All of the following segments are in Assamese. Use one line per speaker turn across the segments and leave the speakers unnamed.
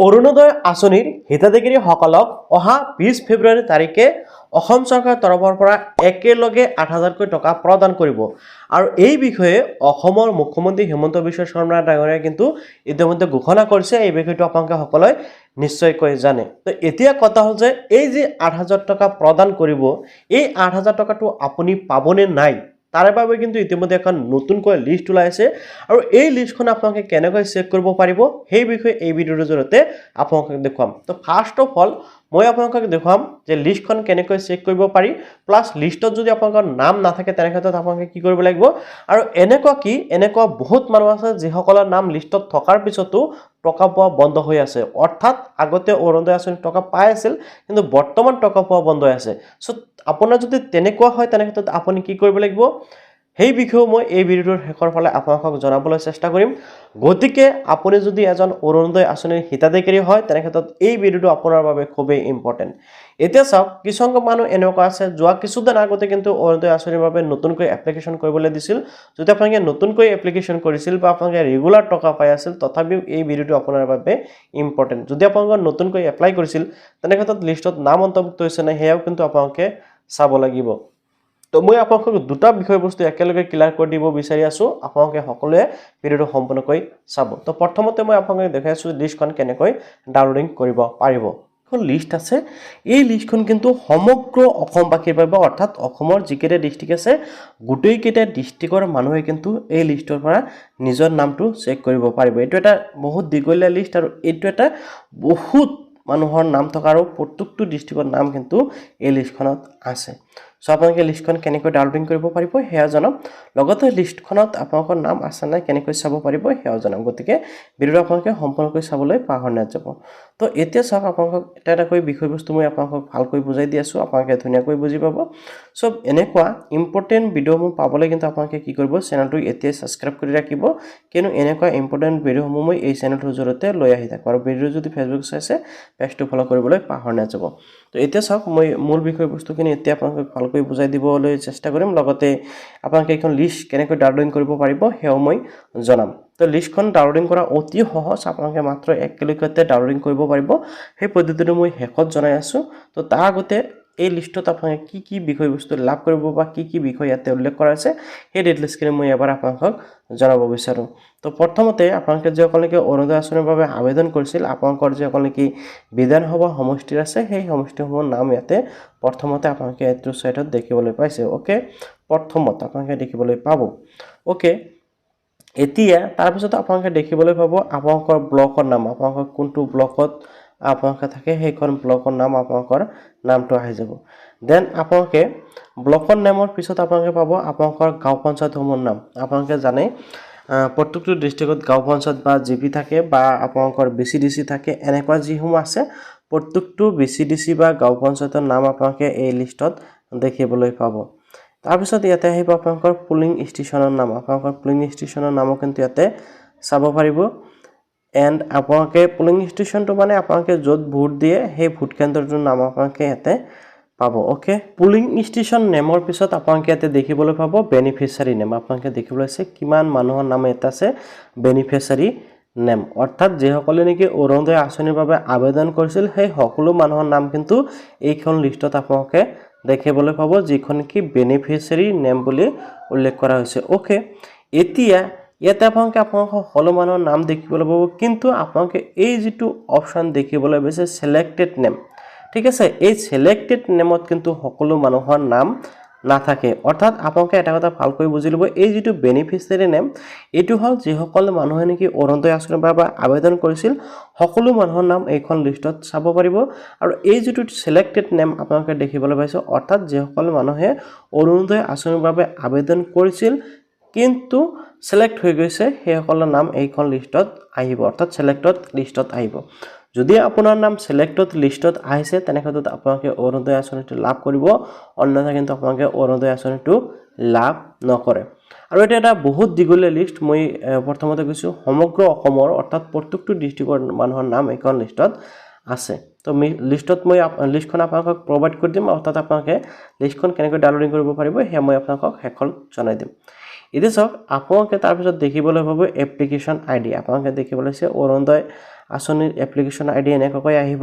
অৰুণোদয় আঁচনিৰ হিতাধিকাৰীসকলক অহা 20 ফেব্ৰুৱাৰী তাৰিখে অসম চৰকাৰৰ তৰফৰ পৰা একেলগে 8,000কৈ টকা প্ৰদান কৰিব আৰু এই বিষয়ে অসমৰ মুখ্যমন্ত্ৰী হিমন্ত বিশ্ব শৰ্মা ডাঙৰীয়াই কিন্তু ইতিমধ্যে ঘোষণা কৰিছে। এই বিষয়টো আপোনালোকে সকলোৱে নিশ্চয়কৈ জানে। তো এতিয়া কথা হ'ল যে এই যে 8,000 টকা প্ৰদান কৰিব, এই 8,000 টকাটো আপুনি পাবনে নাই তাৰে বাবে কিন্তু ইতিমধ্যে এখন নতুনকৈ লিষ্ট ওলাইছে আৰু এই লিষ্টখন আপোনালোকে কেনেকৈ চেক কৰিব পাৰিব সেই বিষয়ে এই ভিডিঅ'ৰ জৰিয়তে আপোনালোকক দেখুৱাম। তো ফাৰ্ষ্ট অফ অল মই আপোনালোকক দেখুৱাম যে লিষ্টখন কেনেকৈ চেক কৰিব পাৰি, প্লাছ লিষ্টত যদি আপোনালোকৰ নাম নাথাকে তেনে ক্ষেত্ৰত আপোনালোকে কি কৰিব লাগিব। আৰু এনেকুৱা বহুত মানুহ আছে যিসকলৰ নাম লিষ্টত থকাৰ পিছতো টকা পোৱা বন্ধ হৈ আছে, অৰ্থাৎ আগতে অৰুণোদয় আঁচনি টকা পাই আছিল কিন্তু বৰ্তমান টকা পোৱা বন্ধ হৈ আছে। সো আপোনাৰ যদি তেনেকুৱা হয় তেনে ক্ষেত্ৰত আপুনি কি কৰিব লাগিব সেই বিষয়ে মই এই ভিডিঅ'ৰ শেষৰ ফালে আপোনালোকক জনাবলৈ চেষ্টা কৰিম। গতিকে আপুনি যদি এজন অৰুণোদয় আঁচনিৰ হিতাধিকাৰী হয় তেনে ক্ষেত্ৰত এই ভিডিঅ'টো আপোনাৰ বাবে খুবেই ইম্পৰ্টেণ্ট। এতিয়া চাওক, কিছুসংখ্যক মানুহ এনেকুৱা আছে যোৱা কিছুদিন আগতে কিন্তু অৰুণোদয় আঁচনিৰ বাবে নতুনকৈ এপ্লিকেশ্যন কৰিবলৈ দিছিল। যদি আপোনালোকে নতুনকৈ এপ্লিকেশ্যন কৰিছিল বা আপোনালোকে ৰেগুলাৰ টকা পাই আছিল, তথাপিও এই ভিডিঅ'টো আপোনাৰ বাবে ইম্পৰ্টেণ্ট। যদি আপোনালোকে নতুনকৈ এপ্লাই কৰিছিল তেনে ক্ষেত্ৰত লিষ্টত নাম অন্তৰ্ভুক্ত হৈছে নাই সেয়াও কিন্তু আপোনালোকে চাব লাগিব। তো মই আপোনালোকক দুটা বিষয়বস্তু একেলগে ক্লিয়াৰ কৰি দিব বিচাৰি আছোঁ, আপোনালোকে সকলোৱে ভিডিঅ'টো সম্পূৰ্ণকৈ চাব। তো প্ৰথমতে মই আপোনালোকক দেখাই আছোঁ লিষ্টখন কেনেকৈ ডাউনলোডিং কৰিব পাৰিব। এখন লিষ্ট আছে, এই লিষ্টখন কিন্তু সমগ্ৰ অসমবাসীৰ বাবে, অৰ্থাৎ অসমৰ যিকেইটা ডিষ্ট্ৰিক্ট আছে গোটেইকেইটা ডিষ্ট্ৰিক্টৰ মানুহে কিন্তু এই লিষ্টৰ পৰা নিজৰ নামটো চেক কৰিব পাৰিব। এইটো এটা বহুত দীঘলীয়া লিষ্ট আৰু এইটো এটা বহুত মানুহৰ নাম থকা আৰু প্ৰত্যেকটো ডিষ্ট্ৰিক্টৰ নাম কিন্তু এই লিষ্টখনত আছে। সো আপোনালোকে লিষ্টখন কেনেকৈ ডাউনলোডিং কৰিব পাৰিব সেয়া জনাম, লগতে লিষ্টখনত আপোনালোকৰ নাম আছে নাই কেনেকৈ চাব পাৰিব সেয়াও জনাম। গতিকে ভিডিঅ'টো আপোনালোকে সম্পূৰ্ণকৈ চাবলৈ পাহৰি নাযাব। তো এতিয়া চাওক, আপোনালোকক এটা এটাকৈ বিষয়বস্তু মই আপোনালোকক ভালকৈ বুজাই দি আছোঁ, আপোনালোকে ধুনীয়াকৈ বুজি পাব। সো এনেকুৱা ইম্পৰ্টেণ্ট ভিডিঅ'সমূহ পাবলৈ কিন্তু আপোনালোকে কি কৰিব, চেনেলটো এতিয়াই ছাবস্ক্ৰাইব কৰি ৰাখিব, কিয়নো এনেকুৱা ইম্পৰ্টেণ্ট ভিডিঅ'সমূহ মই এই চেনেলটোৰ জৰিয়তে লৈ আহি থাকোঁ। আৰু ভিডিঅ' যদি ফেচবুক চাইছে পেজটো ফ'ল' কৰিবলৈ পাহৰি নাযাব। তো এতিয়া চাওক, মই মূল বিষয়বস্তুখিনি এতিয়া আপোনালোকক ভালকৈ বুজাই দিবলৈ চেষ্টা কৰিম, লগতে আপোনালোকে এইখন লিষ্ট কেনেকৈ ডাউনলোডিং কৰিব পাৰিব সেয়াও মই জনাম। তো লিষ্টখন ডাউনলোডিং কৰা অতি সহজ, আপোনালোকে মাত্ৰ এক ক্লিকতে ডাউনলোডিং কৰিব পাৰিব। সেই পদ্ধতিটো মই শেষত জনাই আছোঁ। তো তাৰ আগতে এই লিষ্টত আপোনালোকে কি কি বিষয়বস্তু লাভ কৰিব বা কি কি বিষয় ইয়াতে উল্লেখ কৰা আছে সেই ডিটেইলছখিনি মই এবাৰ আপোনালোকক জনাব বিচাৰোঁ। তো প্ৰথমতে আপোনালোকে যিসকলে অৰুণোদয় আঁচনিৰ বাবে আবেদন কৰিছিল, আপোনালোকৰ যিসকলে বিধানসভা সমষ্টিৰ আছে সেই সমষ্টিসমূহৰ নাম ইয়াতে প্ৰথমতে আপোনালোকে এইটো ছাইটত দেখিবলৈ পাইছে। অ'কে, প্ৰথমত আপোনালোকে দেখিবলৈ পাব। অ'কে, এতিয়া তাৰপিছত আপোনালোকে দেখিবলৈ পাব আপোনালোকৰ ব্লকৰ নাম, আপোনালোকৰ কোনটো ব্লকত আপোনালোকে থাকে সেইখন ব্লকৰ নাম, আপোনালোকৰ নামটো আহি যাব। দেন আপোনালোকে ব্লকৰ নামৰ পিছত আপোনালোকে পাব আপোনালোকৰ গাঁও পঞ্চায়তসমূহৰ নাম। আপোনালোকে জানে প্ৰত্যেকটো ডিষ্ট্ৰিক্টত গাঁও পঞ্চায়ত বা জিপি থাকে বা আপোনালোকৰ BCDC থাকে, এনেকুৱা যিসমূহ আছে প্ৰত্যেকটো BCDC বা গাঁও পঞ্চায়তৰ নাম আপোনালোকে এই লিষ্টত দেখিবলৈ পাব। তাৰপিছত ইয়াতে আহিব আপোনালোকৰ পুলিং ষ্টেচনৰ নাম, আপোনালোকৰ পুলিং ষ্টেচনৰ নামো কিন্তু ইয়াতে চাব পাৰিব। এণ্ড আপোনালোকে পুলিং ষ্টেচনটো মানে আপোনালোকে য'ত ভোট দিয়ে সেই ভোট কেন্দ্ৰটোৰ নাম আপোনালোকে ইয়াতে পাব। অ'কে, পুলিং ষ্টেচন নেমৰ পিছত আপোনালোকে ইয়াতে দেখিবলৈ পাব বেনিফিচিয়াৰী নেম। আপোনালোকে দেখিবলৈ আছে কিমান মানুহৰ নাম ইয়াতে আছে বেনিফিচিয়াৰী নেম, অৰ্থাৎ যিসকলে নেকি অৰুণোদয় আঁচনিৰ বাবে আবেদন কৰিছিল সেই সকলো মানুহৰ নাম কিন্তু এইখন লিষ্টত আপোনালোকে দেখিবলৈ পাব, যিখন কি বেনিফিচিয়াৰী নেম বুলি উল্লেখ কৰা হৈছে। অ'কে, এতিয়া ইয়াতে আপোনালোকে সকলো মানুহৰ নাম দেখিবলৈ পাব, কিন্তু আপোনালোকে এই যিটো অপশ্যন দেখিবলৈ পাইছে ছিলেক্টেড নেম, ঠিক আছে, এই ছিলেক্টেড নেমত কিন্তু সকলো মানুহৰ নাম নাথাকে। অৰ্থাৎ আপোনালোকে এটা কথা ভালকৈ বুজি ল'ব, এই যিটো বেনিফিচিয়াৰী নেম এইটো হ'ল যিসকল মানুহে নেকি অৰুণোদয় আঁচনিৰ বাবে আবেদন কৰিছিল সকলো মানুহৰ নাম এইখন লিষ্টত চাব পাৰিব। আৰু এই যিটো ছিলেক্টেড নেম আপোনালোকে দেখিবলৈ পাইছে, অৰ্থাৎ যিসকল মানুহে অৰুণোদয় আঁচনিৰ বাবে আবেদন কৰিছিল কিন্তু ছিলেক্ট হৈ গৈছে সেইসকলৰ নাম এইখন লিষ্টত আহিব, অৰ্থাৎ ছিলেক্টেড লিষ্টত আহিব। যদি আপোনাৰ নাম ছিলেক্টেড লিষ্টত আহিছে তেনে ক্ষেত্ৰত আপোনালোকে অৰুণোদয় আঁচনিটো লাভ কৰিব, অন্যথা কিন্তু আপোনালোকে অৰুণোদয় আঁচনিটো লাভ নকৰে। আৰু এটা এটা বহুত দীঘলীয়া লিষ্ট, মই প্ৰথমতে কৈছোঁ সমগ্ৰ অসমৰ অৰ্থাৎ প্ৰত্যেকটো ডিষ্ট্ৰিক্টৰ মানুহৰ নাম এইখন লিষ্টত আছে। তো লিষ্টত মই লিষ্টখন আপোনালোকক প্ৰভাইড কৰি দিম, অৰ্থাৎ আপোনালোকে লিষ্টখন কেনেকৈ ডাউনলোডিং কৰিব পাৰিব সেয়া মই আপোনালোকক শেষত জনাই দিম। এতিয়া চাওক, আপোনালোকে তাৰপিছত দেখিবলৈ পাব এপ্লিকেশ্যন ID, আপোনালোকে দেখিবলৈ আছে অৰুণোদয় আঁচনিৰ এপ্লিকেশ্যন আইডি এনেকৈ আহিব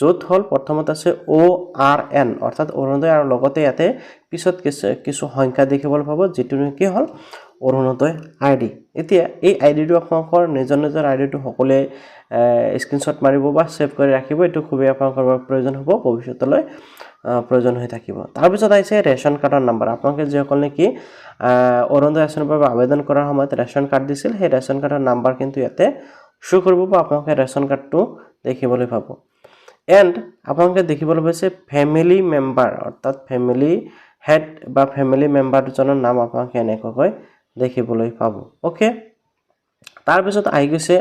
য'ত হ'ল প্ৰথমত আছে ORN অৰ্থাৎ অৰুণোদয় আৰু লগতে ইয়াতে পিছত কিছু সংখ্যা দেখিবলৈ পাব যিটো নেকি হ'ল অৰুণোদয় আইডি এতিয়া এই আইডিটো আপোনালোকৰ নিজৰ আইডিটো সকলোৱে স্ক্ৰীনশ্বট মাৰিব বা সেভ কৰি ৰাখিব এটো খুবেই আপোনালোকৰ প্ৰয়োজন হ'ব ভৱিষ্যতলৈ প্ৰয়োজন হৈ থাকিব তাৰপিছত আহিছে ৰেচন কাৰ্ডৰ নম্বৰ আপোনালোকে যিসকল নেকি অৰুণোদয় আঁচনিৰ বাবে আবেদন কৰাৰ সময়ত ৰেচন কাৰ্ড দিছিল সেই ৰেচন কাৰ্ডৰ নম্বৰ কিন্তু ইয়াতে শো কৰিব বা আপোনালোকে ৰেচন কাৰ্ডটো দেখিবলৈ পাব এণ্ড আপোনালোকে দেখিবলৈ পাইছে ফ্যামিলি মেম্বাৰ অৰ্থাৎ ফ্যামিলি হেড বা ফ্যামিলি মেম্বাৰ দুজনৰ নাম আপোনালোকে এনেকৈ দেখিবলৈ পাব ওকে তাৰপিছত আহি গৈছে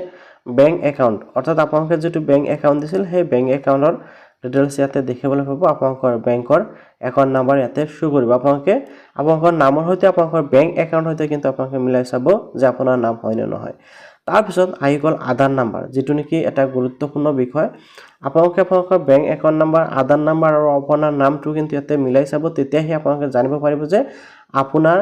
বেংক একাউণ্ট অৰ্থাৎ আপোনালোকে যেটো বেংক একাউণ্ট দিছিল সেই বেংক একাউণ্টৰ ডিটেইলছ ইয়াতে দেখিবলৈ পাব আপোনালোকৰ বেংকৰ একাউণ্ট নম্বৰ ইয়াতে শো কৰিব আপোনালোকৰ নামৰ সৈতে আপোনালোকৰ বেংক একাউণ্ট সৈতে কিন্তু আপোনালোকে মিলাই চাব যে আপোনাৰ নাম হয় নে নহয় তাৰপিছত আহি গ'ল আধাৰ নম্বৰ যেটো নেকি এটা গুৰুত্বপূৰ্ণ বিষয় আপোনালোকে আপোনালোকৰ বেংক একাউণ্ট নম্বৰ আধাৰ নম্বৰ আৰু আপোনাৰ নামটো কিন্তু ইয়াতে মিলাই চাব তেতিয়াহে আপোনালোকে জানিব পাৰিব যে আপোনাৰ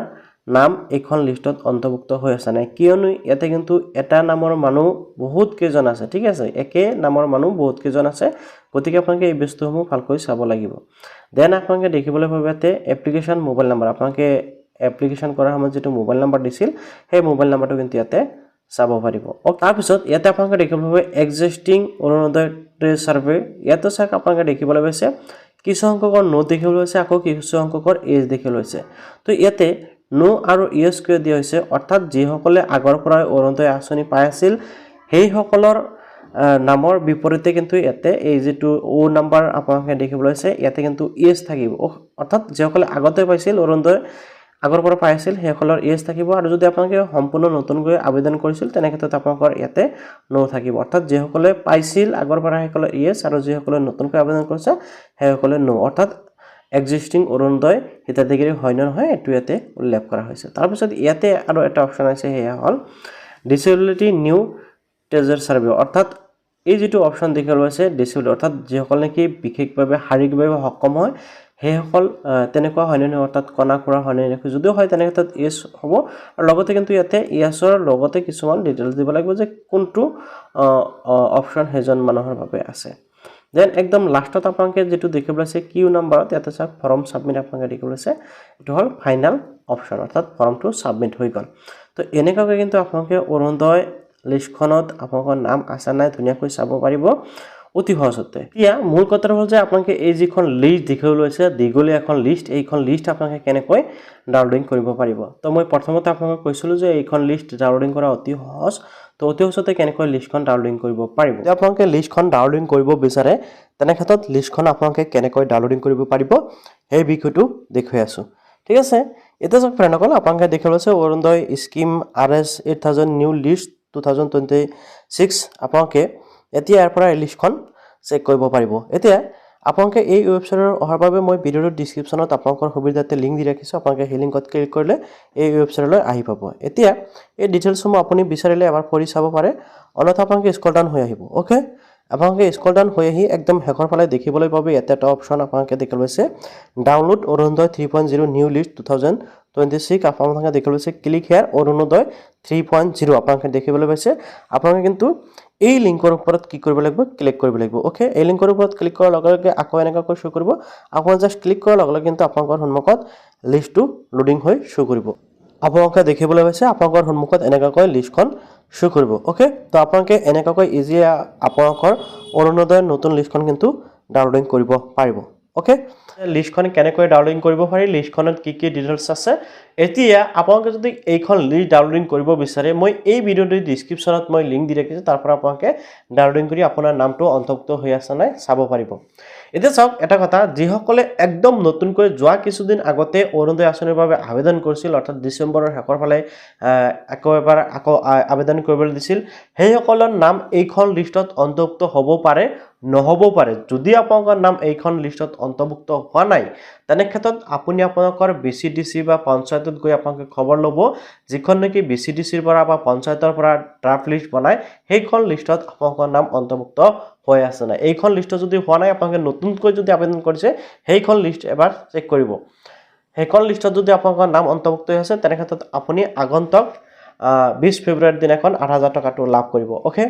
নাম এখন লিষ্টত অন্তৰ্ভুক্ত হৈ আছে নাই কিয়নো ইয়াতে কিন্তু এটা নামৰ মানুহ বহুত কেজন আছে ঠিক আছে একে নামৰ মানুহ বহুত কেজন আছে গতিকে আপোনালোকে এই বস্তুসমূহ ভালকৈ চাব লাগিব দেন আপোনালোকে দেখিবলৈ পাব ইয়াতে এপ্লিকেশ্যন মোবাইল নম্বৰ আপোনালোকে এপ্লিকেশ্যন কৰাৰ সময়ত যেটো মোবাইল নম্বৰ দিছিল সেই মোবাইল নম্বৰটো কিন্তু ইয়াতে চাব পাৰিব তাৰপিছত ইয়াতে আপোনালোকে দেখিবলৈ পাব এক্সিস্টিং অৰুণোদয় সাৰ্ভে ইয়াতে চাক আপোনালোকে দেখিবলৈ পাইছে কিছু সংখ্যকৰ নো দেখিবলৈ পাইছে আকৌ কিছু সংখ্যকৰ এজ দেখিবলৈ পাইছে তো ইয়াতে নো আৰু ইয়েস কিয় দিয়া হৈছে অৰ্থাৎ যিসকলে আগৰ পৰা অৰুণোদয় আঁচনি পাই আছিল সেই সকলৰ নামৰ বিপৰীতে কিন্তু ইয়াতে এই যেটো ও নম্বৰ আপোনালোকে দেখিবলৈ পাইছে ইয়াতে কিন্তু ইয়েস থাকিব অৰ্থাৎ যিসকলে আগতে পাইছিল অৰুণোদয় আগৰ পৰা পাই আছিল সেইসকলৰ ইয়েস থাকিব আৰু যদি আপোনালোকে সম্পূৰ্ণ নতুনকৈ আবেদন কৰিছিল তেনে ক্ষেত্ৰত আপোনালোকৰ ইয়াতে নো থাকিব অৰ্থাৎ যিসকলে পাইছিল আগৰ পৰা সেইসকলৰ ইয়েস আৰু যিসকলে নতুনকৈ আবেদন কৰিছে সেইসকলে নো অৰ্থাৎ এক্সিস্টিং অৰুণোদয় হিতাধিকাৰী হয় না নহয় এটো ইয়াতে উল্লেখ কৰা হৈছে তাৰপিছত ইয়াতে আৰু এটা অপচন আছে হেয়া হল ডিসেবিলিটি নিউ টেজাৰ সাৰ্ভে অৰ্থাৎ এই যেটো অপচন দেখিবলৈ আছে ডিসেবল অৰ্থাৎ যিসকল নেকি বিশেষভাৱে শাৰীৰিকভাৱে সক্ষম হয় হেসকল তেনেকুৱা হয় না অৰ্থাৎ কনা কৰা হয় না যদিও হয় তেনে ক্ষেত্ৰত ইয়েস হ'ব আৰু লগতে কিন্তু ইয়াতে ইয়েসৰ লগতে কিছুমান ডিটেইলছ দিব লাগিব যে কোনটো অপচন হেজন মানুহৰ বাবে আছে দেন একদম লাষ্টত আপোনালোকে যেটো দেখিবলৈ আছে কিউ নম্বৰত ইয়াতে চাক ফৰ্ম সাবমিট আপোনালোকে দেখিবলৈ আছে এটো হল ফাইনাল অপচন অৰ্থাৎ ফৰ্মটো সাবমিট হৈ গল তো এনেকৈ কিন্তু আপোনালোকে অৰুণোদয় লিষ্টখনত আপোনালোকৰ নাম আছে নাই ধুনিয়াকৈ চাব পাৰিব অতি সহজতে ইয়া মূল কথাটো হল যে আপোনালোকে এই যিখন লিষ্ট দেখিবলৈ আছে দীঘলীয়া এখন লিষ্ট এইখন লিষ্ট আপোনালোকে কেনেকৈ ডাউনলোডিং কৰিব পাৰিব তো মই প্ৰথমতে আপোনালোকক কৈছিলো যে এইখন লিষ্ট ডাউনলোডিং কৰা অতি সহজ তো অতি সহজতে কেনেকৈ লিষ্টখন ডাউনলোডিং কৰিব পাৰিব যদি আপোনালোকে লিষ্টখন ডাউনলোডিং কৰিব বিচাৰে তেনে ক্ষেত্ৰত লিষ্টখন আপোনালোকে কেনেকৈ ডাউনলোডিং কৰিব পাৰিব এই বিষয়টো দেখুৱাই আছো ঠিক আছে এটা সব ফ্ৰেণ্ডসকল আপোনালোকে দেখিবলৈ আছে Orunodoi scheme RS 8000 new list 2026 আপোনালোকে এতিয়া ইয়াৰ পৰা লিষ্টখন চেক কৰিব পাৰিব এতিয়া আপোনালোকে এই ওয়েবসাইটৰ অহাৰ বাবে মই ভিডিওৰ ডেসক্ৰিপচনত আপোনালোকৰ সুবিধাতে লিংক দি ৰাখিছো আপোনালোকে সেই লিংকত ক্লিক কৰিলে এই ওয়েবসাইটলৈ আহি পাব এতিয়া এই ডিটেইলছসমূহ আপুনি বিচাৰিলে এবাৰ পঢ়ি চাব পাৰে অন্যথা আপোনালোকে স্ক্ৰল ডাউন হৈ আহিব ওকে আপোনালোকে স্ক্ৰল ডাউন হৈ আহি একদম হেকৰ ফালে দেখিবলৈ পাব ইয়াতে এটা অপচন আপোনালোকে দেখিবলৈ আছে ডাউনলোড অৰুণোদয় 3.0 নিউ লিষ্ট 2026 আপোনালোকে দেখিবলৈ আছে ক্লিক হিয়াৰ অৰুণোদয় 3.0 আপোনালোকে দেখিবলৈ পাইছে আপোনালোকে কিন্তু এই লিংকৰ ওপৰত কি কৰিব লাগিব ক্লিক কৰিব লাগিব ওকে এই লিংকৰ ওপৰত ক্লিক কৰাৰ লগে লগে আকৌ এনেকৈ শো কৰিব আপুনি জাস্ট ক্লিক কৰাৰ লগে লগে কিন্তু আপোনালোকৰ সন্মুখত লিষ্টটো লোডিং হৈ শো কৰিব আপোনালোকে দেখিবলৈ পাইছে আপোনালোকৰ সন্মুখত এনেকৈ লিষ্টখন শো কৰিব ওকে তো আপোনালোকে এনেকৈ ইজি আপোনালোকৰ অৰুণোদয় নতুন লিষ্টখন কিন্তু ডাউনলোডিং কৰিব পাৰিব ওকে লিষ্টখন কেনেকৈ ডাউনলোডিং কৰিব পাৰি লিষ্টখনত কি কি ডিটেইলছ আছে এতিয়া আপোনালোকে যদি এইখন লিষ্ট ডাউনলোডিং কৰিব বিচাৰে মই এই ভিডিওৰ ডেসক্ৰিপচনত মই লিংক দি ৰাখিছো তাৰ পৰা আপোনালোকে ডাউনলোডিং কৰি আপোনাৰ নামটো অন্তৰ্ভুক্ত হৈ আছে নাই চাব পাৰিব এতিয়া চাওক এটা কথা যিসকলে একদম নতুনকৈ যোৱা কিছুদিন আগতে অৰুণোদয় আঁচনিৰ বাবে আবেদন কৰিছিল অৰ্থাৎ ডিসেম্বৰৰ শেষৰ ফালে আকৌ আবেদন কৰিবলৈ দিছিল সেইসকলৰ নাম এইখন লিষ্টত অন্তৰ্ভুক্ত হ'ব পাৰে নহব পাৰে যদি আপোনালোকৰ নাম এইখন লিষ্টত অন্তৰ্ভুক্ত হোৱা নাই তেনে ক্ষেত্ৰত আপুনি আপোনালোকৰ BCDC বা পঞ্চায়তত গৈ আপোনালোকে খবৰ ল'ব যিখন নেকি BCDCৰ পৰা বা পঞ্চায়তৰ পৰা ড্ৰাফট লিষ্ট বনাই সেইখন লিষ্টত আপোনালোকৰ নাম অন্তৰ্ভুক্ত হৈ আছে না এইখন লিষ্ট যদি হোৱা নাই আপোনালোকে নতুনকৈ যদি আবেদন কৰিছে সেইখন লিষ্ট এবাৰ চেক কৰিব সেইখন লিষ্টত যদি আপোনালোকৰ নাম অন্তৰ্ভুক্ত হৈ আছে তেনে ক্ষেত্ৰত আপুনি আগন্তুক 20 ফেব্ৰুৱাৰীৰ দিনাখন 8000 টকাটো লাভ কৰিব ওকে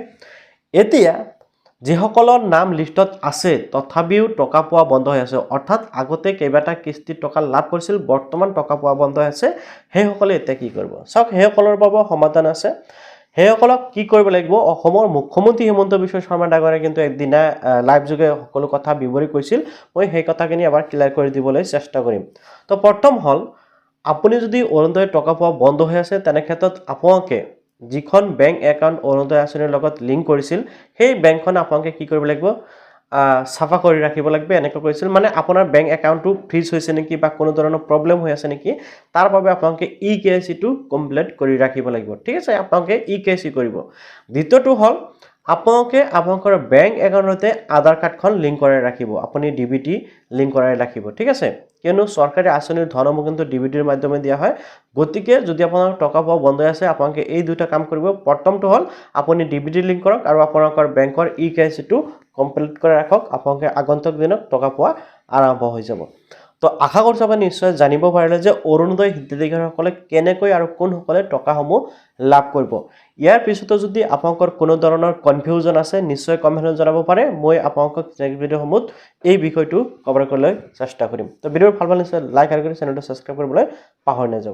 এতিয়া যিসকলৰ নাম লিষ্টত আছে তথাপিও টকা পোৱা বন্ধ হৈ আছে, অৰ্থাৎ আগতে কেইবাটা কিস্তিত টকা লাভ কৰিছিল, বৰ্তমান টকা পোৱা বন্ধ হৈ আছে, সেইসকলে এতিয়া কি কৰিব? চাওক, সেইসকলৰ বাবে সমাধান আছে। সেইসকলক কি কৰিব লাগিব? অসমৰ মুখ্যমন্ত্ৰী হিমন্ত বিশ্ব শৰ্মা ডাঙৰীয়াই কিন্তু একদিনা লাইভ যোগে সকলো কথা বিৱৰি কৈছিল। মই সেই কথাখিনি এবাৰ ক্লিয়াৰ কৰি দিবলৈ চেষ্টা কৰিম। তো প্ৰথম হ'ল, আপুনি যদি অৰুণোদয় টকা পোৱা বন্ধ হৈ আছে, তেনে ক্ষেত্ৰত আপোনালোকে যিখন বেংক একাউণ্ট অৰুণোদয় আঁচনিৰ লগত লিংক কৰিছিল, সেই বেংকখন আপোনালোকে কি কৰিব লাগিব? চাফা কৰি ৰাখিব লাগিব। এনেকৈ কৈছিল মানে আপোনাৰ বেংক একাউণ্টটো ফ্ৰিজ হৈছে নেকি বা কোনো ধৰণৰ প্ৰব্লেম হৈ আছে নেকি, তাৰ বাবে আপোনালোকে ইকেৱাইচিটো কমপ্লিট কৰি ৰাখিব লাগিব। ঠিক আছে, আপোনালোকে ইকেৱাইচি কৰিব। দ্বিতীয়টো হ'ল, আপোনালোকে আপোনালোকৰ বেংক একাউণ্টতে আধাৰ কাৰ্ডখন লিংক কৰাই ৰাখিব। আপুনি ডিবিটি লিংক কৰাই ৰাখিব। ঠিক আছে, কিয়নো চৰকাৰী আঁচনিৰ ধনসমূহ কিন্তু ডিবিটিৰ মাধ্যমে দিয়া হয়। গতিকে যদি আপোনাৰ টকা পোৱা বন্ধ হৈ আছে, আপোনালোকে এই দুটা কাম কৰিব। প্ৰথমটো হ'ল, আপুনি ডিবিটি লিংক কৰক আৰু আপোনালোকৰ বেংকৰ ইকেৱাইচিটো কমপ্লিট কৰি ৰাখক। আপোনালোকে আগন্তুক দিনত টকা পোৱা আৰম্ভ হৈ যাব। তো আশা কৰিছোঁ আপুনি নিশ্চয় জানিব পাৰিলে যে অৰুণোদয় হিতাধিকাৰীসকলে কেনেকৈ আৰু কোনসকলে টকাসমূহ লাভ কৰিব। ইয়াৰ পিছতো যদি আপোনালোকৰ কোনো ধৰণৰ কনফিউজন আছে, নিশ্চয় কমেণ্টত জনাব পাৰে। মই আপোনালোকক নেক্সট ভিডিঅ'সমূহত এই বিষয়টো কভাৰ কৰিবলৈ চেষ্টা কৰিম। তো ভিডিঅ'টো ভাল নিশ্চয় লাইক আৰু চেনেলটো ছাবস্ক্ৰাইব কৰিবলৈ পাহৰি নাযাব।